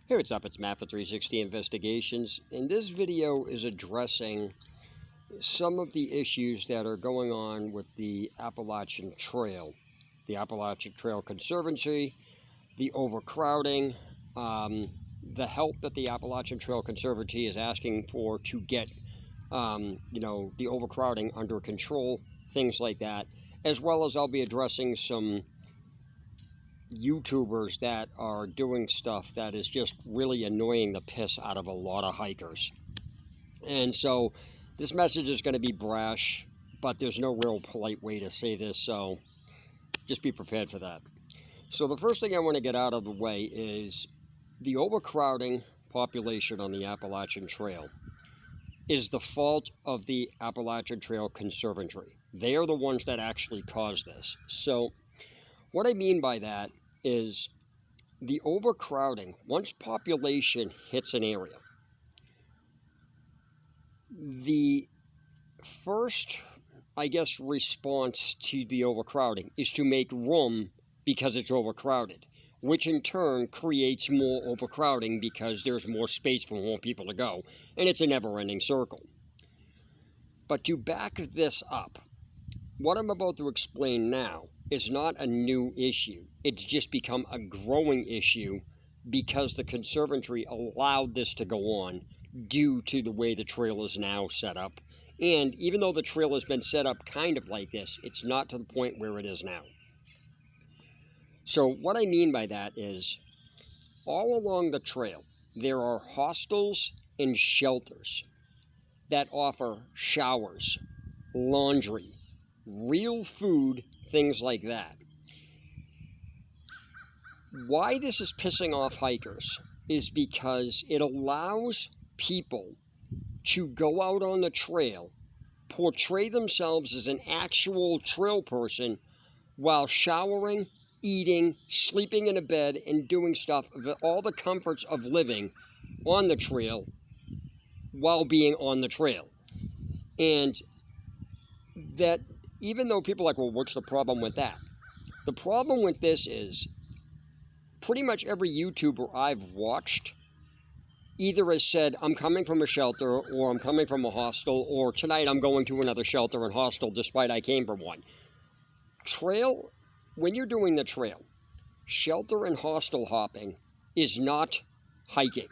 Hey, what's up? It's Matt for 360 Investigations, and this video is addressing some of the issues that are going on with the Appalachian Trail, the Appalachian Trail Conservancy, the overcrowding, the help that the Appalachian Trail Conservancy is asking for to get, the overcrowding under control, things like that, as well as I'll be addressing some YouTubers that are doing stuff that is just really annoying the piss out of a lot of hikers. And so this message is going to be brash, but there's no real polite way to say this, so just be prepared for that. So the first thing I want to get out of the way is the overcrowding population on the Appalachian Trail is the fault of the Appalachian Trail Conservancy. They are the ones that actually caused this. So what I mean by that is the overcrowding, once population hits an area, the first, response to the overcrowding is to make room because it's overcrowded, which in turn creates more overcrowding because there's more space for more people to go, and it's a never-ending circle. But to back this up, what I'm about to explain now is not a new issue. It's just become a growing issue because the Conservancy allowed this to go on due to the way the trail is now set up. And even though the trail has been set up kind of like this, it's not to the point where it is now. So what I mean by that is, all along the trail, there are hostels and shelters that offer showers, laundry, real food, things like that. Why this is pissing off hikers is because it allows people to go out on the trail, portray themselves as an actual trail person while showering, eating, sleeping in a bed, and doing stuff, all the comforts of living on the trail while being on the trail. And that, even though people are like, well, what's the problem with that? The problem with this is pretty much every YouTuber I've watched either has said, I'm coming from a shelter, or I'm coming from a hostel, or tonight I'm going to another shelter and hostel despite I came from one. Trail, when you're doing the trail, shelter and hostel hopping is not hiking.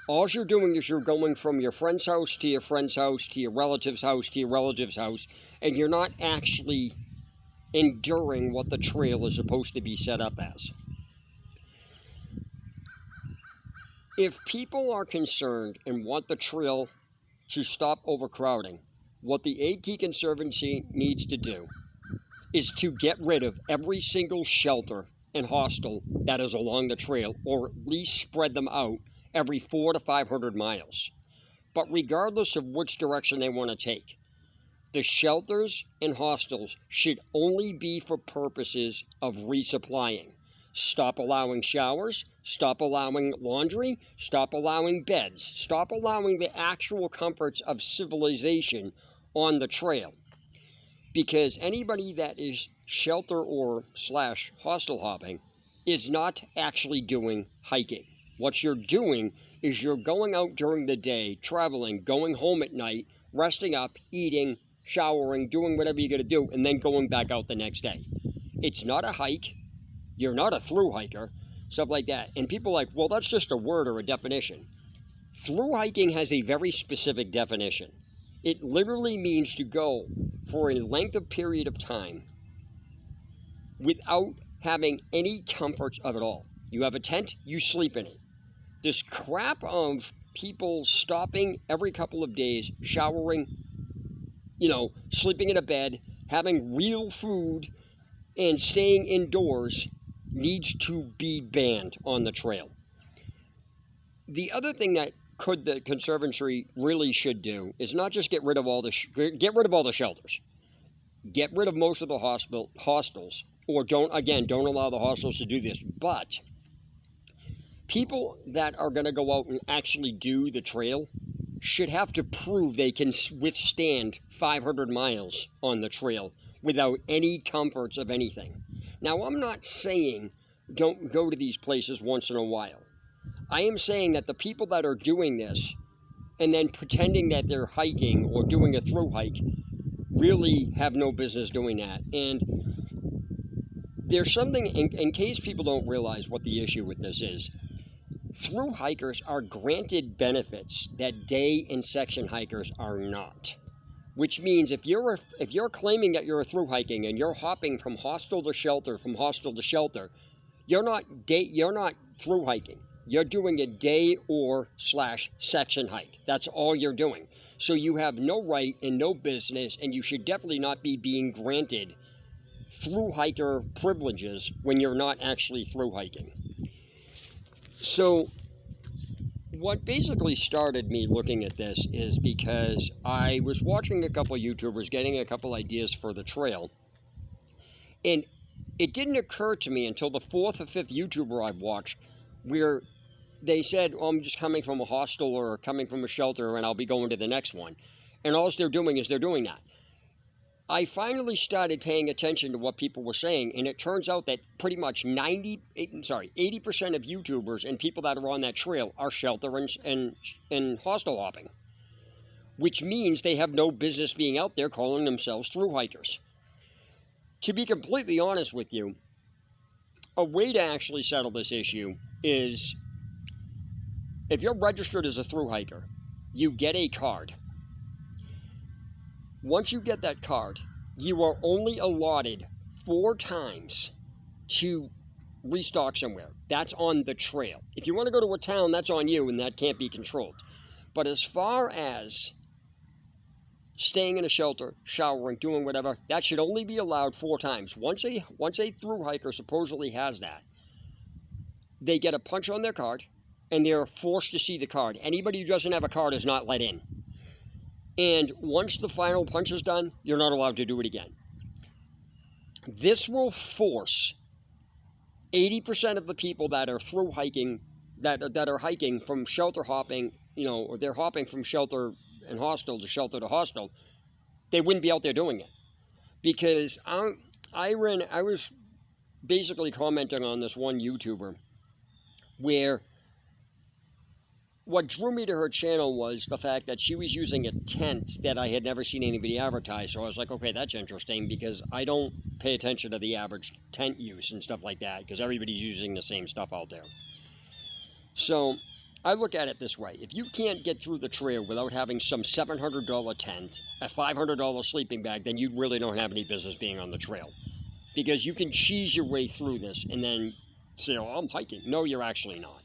All you're doing is you're going from your friend's house to your friend's house to your relative's house to your relative's house, and you're not actually enduring what the trail is supposed to be set up as. If people are concerned and want the trail to stop overcrowding, what the AT Conservancy needs to do is to get rid of every single shelter and hostel that is along the trail, or at least spread them out every 400 to 500 miles. But regardless of which direction they want to take, the shelters and hostels should only be for purposes of resupplying. Stop allowing showers, stop allowing laundry, stop allowing beds, stop allowing the actual comforts of civilization on the trail. Because anybody that is shelter or / hostel hopping is not actually doing hiking. What you're doing is you're going out during the day, traveling, going home at night, resting up, eating, showering, doing whatever you got to do, and then going back out the next day. It's not a hike. You're not a through hiker, stuff like that. And people are like, well, that's just a word or a definition. Through hiking has a very specific definition. It literally means to go for a length of period of time without having any comforts of it all. You have a tent, you sleep in it. This crap of people stopping every couple of days, showering, sleeping in a bed, having real food, and staying indoors needs to be banned on the trail. The other thing that the Conservancy really should do is not just get rid of all the shelters, get rid of most of the hostels, or don't allow the hostels to do this, but people that are going to go out and actually do the trail should have to prove they can withstand 500 miles on the trail without any comforts of anything. Now, I'm not saying don't go to these places once in a while. I am saying that the people that are doing this and then pretending that they're hiking or doing a through hike really have no business doing that. And there's something, in case people don't realize what the issue with this is, through hikers are granted benefits that day and section hikers are not. Which means if you're claiming that you're a through hiking and you're hopping from hostel to shelter, you're not through hiking. You're doing a day or / section hike. That's all you're doing. So you have no right and no business, and you should definitely not be being granted through hiker privileges when you're not actually through hiking. So what basically started me looking at this is because I was watching a couple of YouTubers getting a couple ideas for the trail, and it didn't occur to me until the 4th or 5th YouTuber I've watched where they said, oh, I'm just coming from a hostel or coming from a shelter and I'll be going to the next one. And all they're doing is they're doing that. I finally started paying attention to what people were saying, and it turns out that pretty much 80% of YouTubers and people that are on that trail are shelter and hostel hopping, which means they have no business being out there calling themselves through hikers. To be completely honest with you, a way to actually settle this issue is if you're registered as a through hiker, you get a card. Once you get that card, you are only allotted 4 times to restock somewhere. That's on the trail. If you want to go to a town, that's on you, and that can't be controlled. But as far as staying in a shelter, showering, doing whatever, that should only be allowed 4 times. Once a through hiker supposedly has that, they get a punch on their card, and they're forced to see the card. Anybody who doesn't have a card is not let in. And once the final punch is done, you're not allowed to do it again. This will force 80% of the people that are through hiking, that are hiking from shelter hopping, or they're hopping from shelter and hostel to hostel, they wouldn't be out there doing it. Because I was basically commenting on this one YouTuber where what drew me to her channel was the fact that she was using a tent that I had never seen anybody advertise. So I was like, okay, that's interesting, because I don't pay attention to the average tent use and stuff like that, because everybody's using the same stuff out there. So I look at it this way. If you can't get through the trail without having some $700 tent, a $500 sleeping bag, then you really don't have any business being on the trail. Because you can cheese your way through this and then say, oh, I'm hiking. No, you're actually not.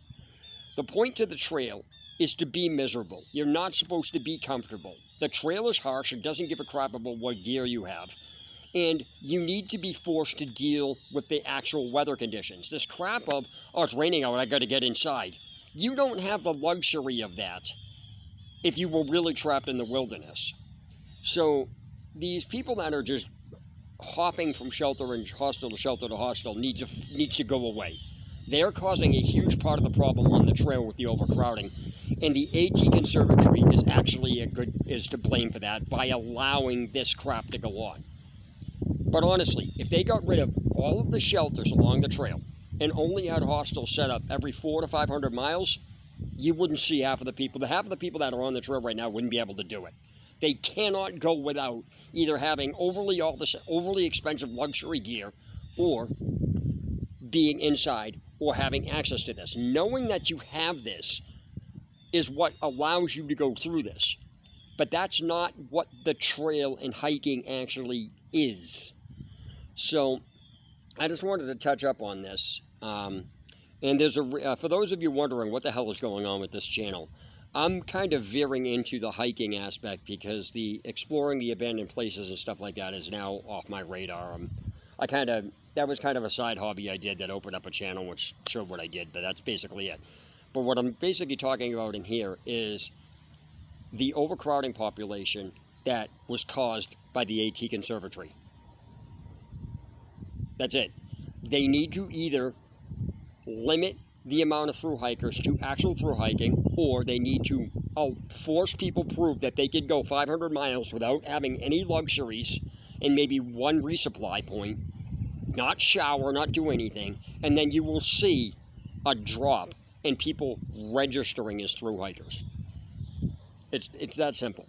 The point to the trail is to be miserable. You're not supposed to be comfortable. The trail is harsh. It doesn't give a crap about what gear you have. And you need to be forced to deal with the actual weather conditions. This crap of, oh, it's raining out, I got to get inside. You don't have the luxury of that if you were really trapped in the wilderness. So these people that are just hopping from shelter and hostel to hostel needs to go away. They're causing a huge part of the problem on the trail with the overcrowding, and the AT Conservatory is actually is to blame for that by allowing this crap to go on. But honestly, if they got rid of all of the shelters along the trail and only had hostels set up every 400 to 500 miles, you wouldn't see half of the people. Half of the people that are on the trail right now wouldn't be able to do it. They cannot go without either having overly expensive luxury gear or being inside or having access to this. Knowing that you have this is what allows you to go through this. But that's not what the trail and hiking actually is. So I just wanted to touch up on this. And there's for those of you wondering what the hell is going on with this channel, I'm kind of veering into the hiking aspect because the exploring the abandoned places and stuff like that is now off my radar. That was kind of a side hobby I did that opened up a channel which showed what I did, but that's basically it. But what I'm basically talking about in here is the overcrowding population that was caused by the AT Conservatory. That's it. They need to either limit the amount of through hikers to actual through hiking, or they need to force people prove that they could go 500 miles without having any luxuries and maybe one resupply point, not shower, not do anything, and then you will see a drop and people registering as thru hikers. It's that simple.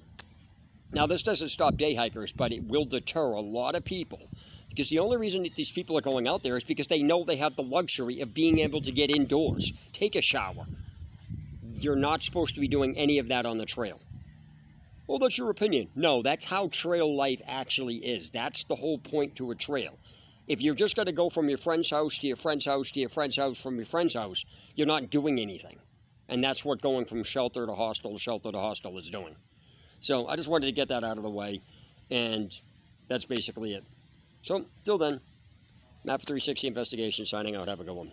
Now, this doesn't stop day hikers, but it will deter a lot of people, because the only reason that these people are going out there is because they know they have the luxury of being able to get indoors, take a shower. You're not supposed to be doing any of that on the trail. Well, that's your opinion. No, that's how trail life actually is. That's the whole point to a trail. If you're just going to go from your friend's house to your friend's house to your friend's house from your friend's house, you're not doing anything. And that's what going from shelter to hostel is doing. So I just wanted to get that out of the way, and that's basically it. So, till then, Map 360 Investigation signing out. Have a good one.